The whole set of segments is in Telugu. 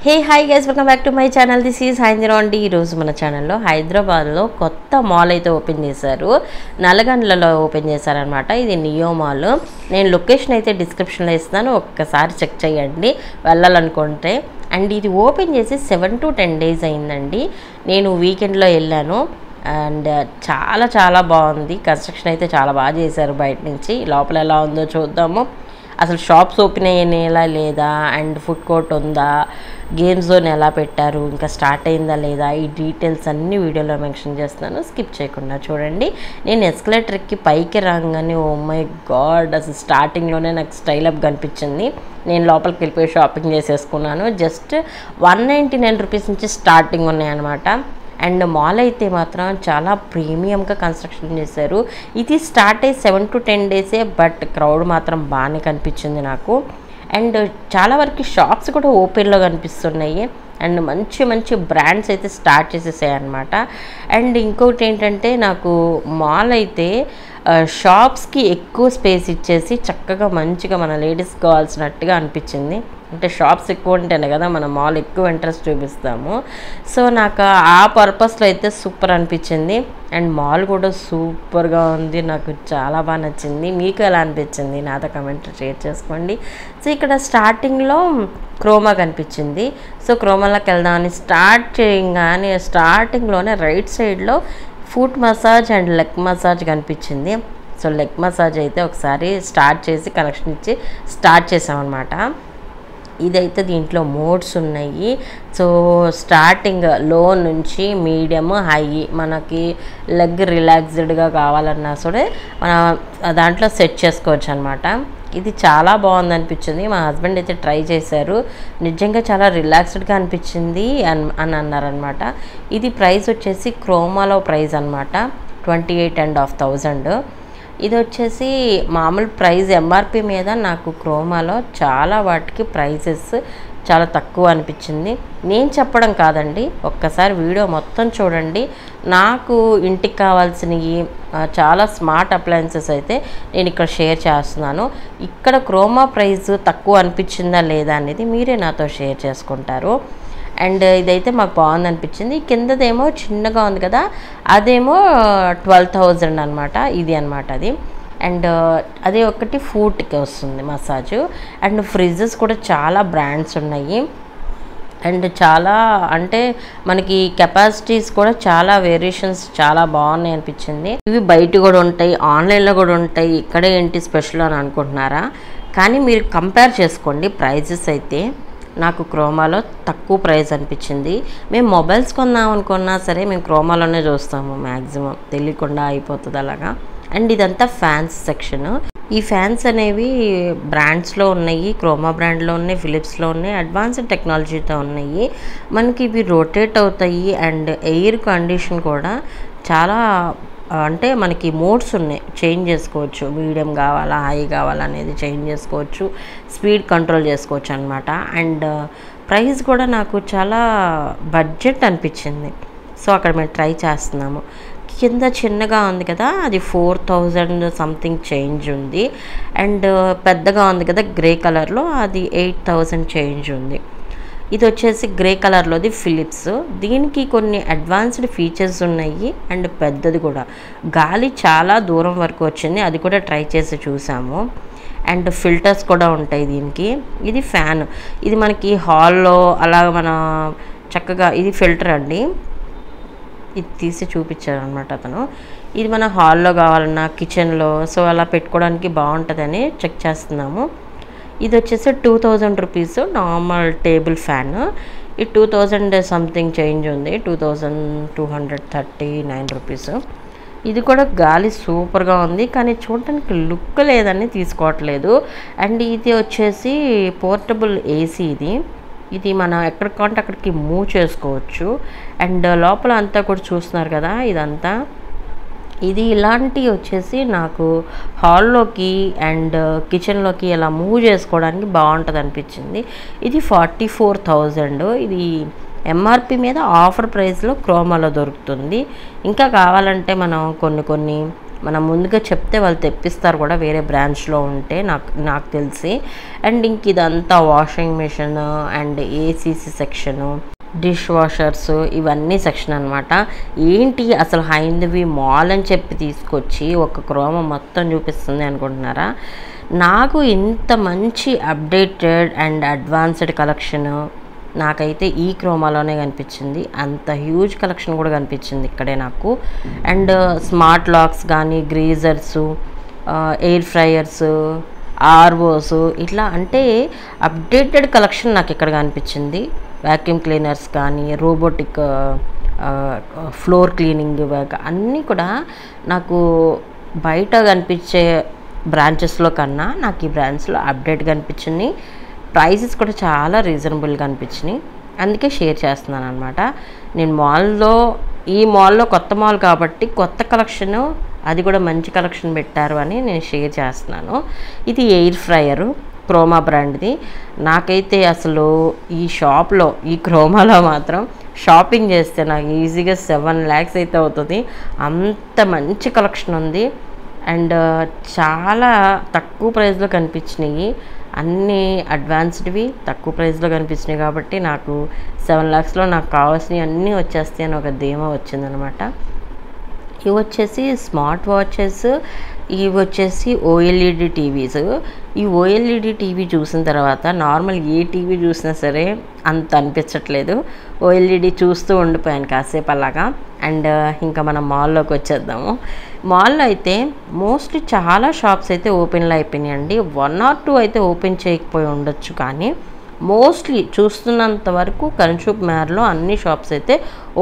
Hey hi guys, welcome back to my channel. This is హైంద్రా అండి. ఈరోజు మన ఛానల్లో హైదరాబాద్లో కొత్త మాల్ అయితే ఓపెన్ చేశారు. నల్గండ్లలో ఓపెన్ చేశారనమాట. ఇది నియో మాల్. నేను లొకేషన్ అయితే డిస్క్రిప్షన్లో ఇస్తాను, ఒక్కసారి చెక్ చేయండి వెళ్ళాలనుకుంటే. అండ్ ఇది ఓపెన్ చేసి 7 to 10 days అయిందండి. నేను వీకెండ్లో వెళ్ళాను అండ్ చాలా బాగుంది. కన్స్ట్రక్షన్ అయితే చాలా బాగా చేశారు. బయట నుంచి లోపల ఎలా ఉందో చూద్దాము. అసలు షాప్స్ ఓపెన్ అయ్యేలా లేదా, అండ్ ఫుడ్ కోర్ట్ ఉందా, గేమ్ జోన్ ఎలా పెట్టారు, ఇంకా స్టార్ట్ అయిందా లేదా, ఈ డీటెయిల్స్ అన్ని వీడియోలో మెన్షన్ చేస్తున్నాను. స్కిప్ చేయకుండా చూడండి. నేను ఎస్కలేటర్కి పైకి రాగానే ఓ మై గాడ్, అసలు స్టార్టింగ్లోనే నాకు స్టైల్ అప్ కనిపించింది. నేను లోపలికి వెళ్ళిపోయి షాపింగ్ చేసేసుకున్నాను. జస్ట్ 199 రూపీస్ నుంచి స్టార్టింగ్ ఉన్నాయన్నమాట. అండ్ మాల్ అయితే మాత్రం చాలా ప్రీమియంగా కన్స్ట్రక్షన్ చేశారు. ఇది స్టార్ట్ అయ్యి 7 to 10 days, బట్ క్రౌడ్ మాత్రం బాగానే కనిపించింది నాకు. అండ్ చాలా వరకు షాప్స్ కూడా ఓపెన్లో కనిపిస్తున్నాయి. అండ్ మంచి బ్రాండ్స్ అయితే స్టార్ట్ చేసేసాయి అన్నమాట. అండ్ ఇంకొకటి ఏంటంటే, నాకు మాల్ అయితే షాప్స్కి ఎక్కువ స్పేస్ ఇచ్చేసి చక్కగా మంచిగా మన లేడీస్ కావాల్సినట్టుగా అనిపించింది. అంటే షాప్స్ ఎక్కువ ఉంటేనే కదా మనం మాల్ ఎక్కువ ఇంట్రెస్ట్ చూపిస్తాము. సో నాకు ఆ పర్పస్లో అయితే సూపర్ అనిపించింది. అండ్ మాల్ కూడా సూపర్గా ఉంది, నాకు చాలా బాగా నచ్చింది. మీకు ఎలా అనిపించింది నాతో కమెంట్ షేర్ చేసుకోండి. సో ఇక్కడ స్టార్టింగ్లో క్రోమా కనిపించింది. సో క్రోమాలోకి వెళ్దామని స్టార్ట్ చేయగానే స్టార్టింగ్లోనే రైట్ సైడ్లో foot massage and leg massage కనిపించింది. సో లెగ్ మసాజ్ అయితే ఒకసారి స్టార్ట్ చేసి కనెక్షన్ ఇచ్చి స్టార్ట్ చేసామన్నమాట. ఇదైతే దీంట్లో మోడ్స్ ఉన్నాయి. సో స్టార్టింగ్ లో నుంచి మీడియం, హై, మనకి లెగ్ రిలాక్స్డ్గా కావాలన్నా సరే మన దాంట్లో సెట్ చేసుకోవచ్చు అనమాట. ఇది చాలా బాగుంది అనిపించింది. మా హస్బెండ్ అయితే ట్రై చేశారు, నిజంగా చాలా రిలాక్స్డ్గా అనిపించింది అని అన్నారనమాట. ఇది ప్రైస్ వచ్చేసి క్రోమాలో ప్రైస్ అనమాట 28,500. ఇది వచ్చేసి మామూలు ప్రైస్ ఎంఆర్పి మీద నాకు క్రోమాలో చాలా వాటికి ప్రైసెస్ చాలా తక్కువ అనిపించింది. నేను చెప్పడం కాదండి, ఒక్కసారి వీడియో మొత్తం చూడండి. నాకు ఇంటికి కావాల్సినవి చాలా స్మార్ట్ అప్లయన్సెస్ అయితే నేను ఇక్కడ షేర్ చేస్తున్నాను. ఇక్కడ క్రోమా ప్రైస్ తక్కువ అనిపించిందా లేదా అనేది మీరే నాతో షేర్ చేసుకుంటారు. అండ్ ఇదైతే మాకు బాగుంది అనిపించింది. కిందదేమో చిన్నగా ఉంది కదా, అదేమో 12,000 అనమాట. ఇది అనమాట అది. అండ్ అదే ఒకటి ఫుట్కి వస్తుంది మసాజ్. అండ్ ఫ్రిడ్జెస్ కూడా చాలా బ్రాండ్స్ ఉన్నాయి. అండ్ చాలా అంటే మనకి కెపాసిటీస్ కూడా చాలా వేరియేషన్స్ చాలా బాగున్నాయి అనిపించింది. ఇవి బయట కూడా ఉంటాయి, ఆన్లైన్లో కూడా ఉంటాయి. ఇక్కడే ఏంటి స్పెషల్ అని అనుకుంటున్నారా? కానీ మీరు కంపేర్ చేసుకోండి ప్రైజెస్ అయితే. నాకు క్రోమాలో తక్కువ ప్రైస్ అనిపించింది. మేము మొబైల్స్ కొందాం అనుకున్నా సరే మేము క్రోమాలోనే చూస్తాము, మ్యాక్సిమం తెలియకుండా అయిపోతుంది అలాగా. అండ్ ఇదంతా ఫ్యాన్స్ సెక్షన్. ఈ ఫ్యాన్స్ అనేవి బ్రాండ్స్లో ఉన్నాయి, క్రోమా బ్రాండ్లో ఉన్నాయి, ఫిలిప్స్లో ఉన్నాయి, అడ్వాన్స్డ్ టెక్నాలజీతో ఉన్నాయి. మనకి ఇవి రొటేట్ అవుతాయి. అండ్ ఎయిర్ కండిషన్ కూడా చాలా అంటే మనకి మోడ్స్ ఉన్నాయి, చేంజ్ చేసుకోవచ్చు. మీడియం కావాలా, హై కావాలా అనేది చేంజ్ చేసుకోవచ్చు, స్పీడ్ కంట్రోల్ చేసుకోవచ్చు అనమాట. అండ్ ప్రైస్ కూడా నాకు చాలా బడ్జెట్ అనిపించింది. సో అక్కడ మేము ట్రై చేస్తున్నాము. కింద చిన్నగా ఉంది కదా, అది 4,000 సంథింగ్ చేంజ్ ఉంది. అండ్ పెద్దగా ఉంది కదా గ్రే కలర్లో, అది 8,000 చేంజ్ ఉంది. ఇది వచ్చేసి గ్రే కలర్లోది ఫిలిప్స్. దీనికి కొన్ని అడ్వాన్స్డ్ ఫీచర్స్ ఉన్నాయి. అండ్ పెద్దది కూడా, గాలి చాలా దూరం వరకు వచ్చింది, అది కూడా ట్రై చేసి చూసాము. అండ్ ఫిల్టర్స్ కూడా ఉంటాయి దీనికి. ఇది ఫ్యాన్, ఇది మనకి హాల్లో అలా మన చక్కగా, ఇది ఫిల్టర్ అండి, ఇది తీసి చూపించారు అనమాట అతను. ఇది మన హాల్లో కావాలన్నా కిచెన్లో సో అలా పెట్టుకోవడానికి బాగుంటుందని చెక్ చేస్తున్నాము. ఇది వచ్చేసి 2,000 రూపీస్ నార్మల్ టేబుల్ ఫ్యాన్. ఈ 2,000 సంథింగ్ చేంజ్ ఉంది, 2,239 రూపీస్. ఇది కూడా గాలి సూపర్గా ఉంది, కానీ చూడటానికి లుక్ లేదని తీసుకోవట్లేదు. అండ్ ఇది వచ్చేసి పోర్టబుల్ ఏసీ. ఇది మనం ఎక్కడికంటే అక్కడికి మూవ్ చేసుకోవచ్చు. అండ్ లోపల అంతా కూడా చూస్తున్నారు కదా ఇదంతా. ఇది ఇలాంటివి వచ్చేసి నాకు హాల్లోకి అండ్ కిచెన్లోకి ఇలా మూవ్ చేసుకోవడానికి బాగుంటుంది అనిపించింది. ఇది 44,000. ఇది ఎంఆర్పి మీద ఆఫర్ ప్రైస్లో క్రోమాలో దొరుకుతుంది. ఇంకా కావాలంటే మనం కొన్ని మనం ముందుగా చెప్తే వాళ్ళు తెప్పిస్తారు కూడా వేరే బ్రాంచ్లో ఉంటే నాకు తెలిసి. అండ్ ఇంక ఇదంతా washing machine and ACC section, dish washers, ఇవన్నీ సెక్షన్ అనమాట. ఏంటి అసలు హైందవి మాల్ అని చెప్పి తీసుకొచ్చి ఒక క్రోమా మొత్తం చూపిస్తుంది అనుకుంటున్నారా? నాకు ఇంత మంచి అప్డేటెడ్ అండ్ అడ్వాన్స్డ్ కలెక్షన్ నాకైతే ఈ క్రోమాలోనే కనిపించింది. అంత హ్యూజ్ కలెక్షన్ కూడా కనిపించింది ఇక్కడే నాకు. అండ్ స్మార్ట్ లాక్స్ కానీ, గ్రీజర్సు, ఎయిర్ ఫ్రైయర్స్, ఆర్ఓస్, ఇట్లా అంటే అప్డేటెడ్ కలెక్షన్ నాకు ఇక్కడ కనిపించింది. వ్యాక్యూమ్ క్లీనర్స్ కానీ, రోబోటిక్ ఫ్లోర్ క్లీనింగ్ అన్నీ కూడా నాకు బయట కనిపించే బ్రాంచెస్లో కన్నా నాకు ఈ బ్రాంచ్లో అప్డేట్ కనిపించింది. ప్రైసెస్ కూడా చాలా రీజనబుల్గా అనిపించినాయి. అందుకే షేర్ చేస్తున్నాను అనమాట. నేను ఈ మాల్లో కొత్త మాల్ కాబట్టి కొత్త కలెక్షను, అది కూడా మంచి కలెక్షన్ పెట్టారు అని నేను షేర్ చేస్తున్నాను. ఇది ఎయిర్ ఫ్రైయరు, క్రోమా బ్రాండ్ది. నాకైతే అసలు ఈ షాప్లో, ఈ క్రోమాలో మాత్రం షాపింగ్ చేస్తే నాకు ఈజీగా 7 lakhs అయితే అవుతుంది. అంత మంచి కలెక్షన్ ఉంది. అండ్ చాలా తక్కువ ప్రైస్లో కనిపించినాయి. అన్నీ అడ్వాన్స్డ్వి తక్కువ ప్రైస్లో కనిపించినాయి కాబట్టి నాకు 7 lakhsలో నాకు కావాల్సినవి అన్నీ వచ్చేస్తాయి అని ఒక ధీమా వచ్చిందనమాట. ఇవి వచ్చేసి స్మార్ట్ వాచెస్, ఇవి వచ్చేసి ఓఎల్ఈడి టీవీస్. ఈ ఓఎల్ఈడి టీవీ చూసిన తర్వాత నార్మల్ ఏ టీవీ చూసినా సరే అంత అనిపించట్లేదు. ఓఎల్ఈడి చూస్తూ ఉండిపోయాను కాసేపు అలాగా. అండ్ ఇంకా మనం మాల్లోకి వచ్చేద్దాము. మాల్లో అయితే మోస్ట్లీ చాలా షాప్స్ అయితే ఓపెన్లో అయిపోయినాయండి. 1 or 2 అయితే ఓపెన్ చేయకపోయి ఉండొచ్చు, కానీ మోస్ట్లీ చూస్తున్నంత వరకు కన్షూప్ మేర్లో అన్ని షాప్స్ అయితే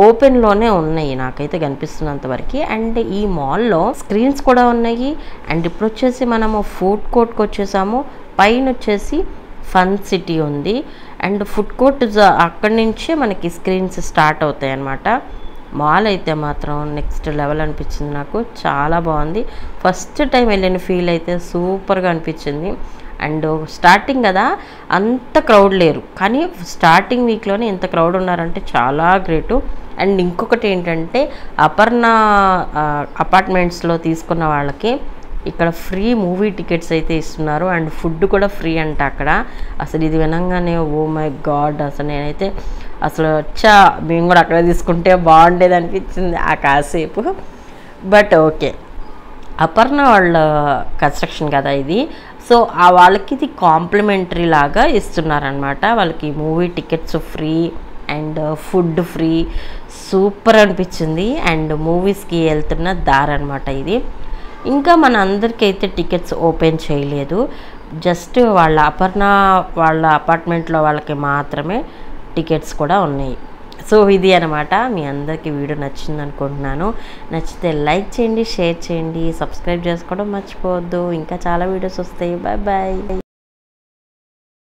ఓపెన్లోనే ఉన్నాయి నాకైతే కనిపిస్తున్నంత వరకు. అండ్ ఈ మాల్లో స్క్రీన్స్ కూడా ఉన్నాయి. అండ్ ఇప్పుడు వచ్చేసి మనము ఫుడ్ కోర్ట్కి వచ్చేసాము. పైన వచ్చేసి ఫన్ సిటీ ఉంది. అండ్ ఫుడ్ కోర్ట్ అక్కడి నుంచే మనకి స్క్రీన్స్ స్టార్ట్ అవుతాయి అన్నమాట. మాల్ అయితే మాత్రం నెక్స్ట్ లెవెల్ అనిపించింది నాకు. చాలా బాగుంది. ఫస్ట్ టైం వెళ్ళిన ఫీల్ అయితే సూపర్గా అనిపించింది. అండ్ స్టార్టింగ్ కదా, అంత క్రౌడ్ లేరు, కానీ స్టార్టింగ్ వీక్లోనే ఇంత క్రౌడ్ ఉన్నారంటే చాలా గ్రేటు. అండ్ ఇంకొకటి ఏంటంటే అపర్ణ అపార్ట్మెంట్స్లో తీసుకున్న వాళ్ళకి ఇక్కడ ఫ్రీ మూవీ టికెట్స్ అయితే ఇస్తున్నారు. అండ్ ఫుడ్ కూడా ఫ్రీ అంట అక్కడ. అసలు ఇది వినంగానే ఓ మై గాడ్, అసలు నేనైతే అసలు మేము కూడా అక్కడ తీసుకుంటే బాగుండేది అనిపించింది ఆ కాసేపు. బట్ ఓకే, అపర్ణ వాళ్ళ కన్స్ట్రక్షన్ కదా ఇది. సో ఆ వాళ్ళకి ఇది కాంప్లిమెంటరీ లాగా ఇస్తున్నారనమాట. వాళ్ళకి movie tickets free and food free. Super అనిపించింది. అండ్ మూవీస్కి వెళ్తున్న దారి అనమాట ఇది. ఇంకా మన అందరికీ అయితే టికెట్స్ ఓపెన్ చేయలేదు. జస్ట్ అపర్ణ వాళ్ళ అపార్ట్మెంట్లో వాళ్ళకి మాత్రమే టికెట్స్ కూడా ఉన్నాయి. సో ఇది అనమాట. మీ అందరికీ వీడియో నచ్చింది అనుకుంటున్నాను. నచ్చితే లైక్ చేయండి, షేర్ చేయండి, సబ్స్క్రైబ్ చేసుకోవడం మర్చిపోవద్దు. ఇంకా చాలా వీడియోస్ వస్తాయి. Bye bye.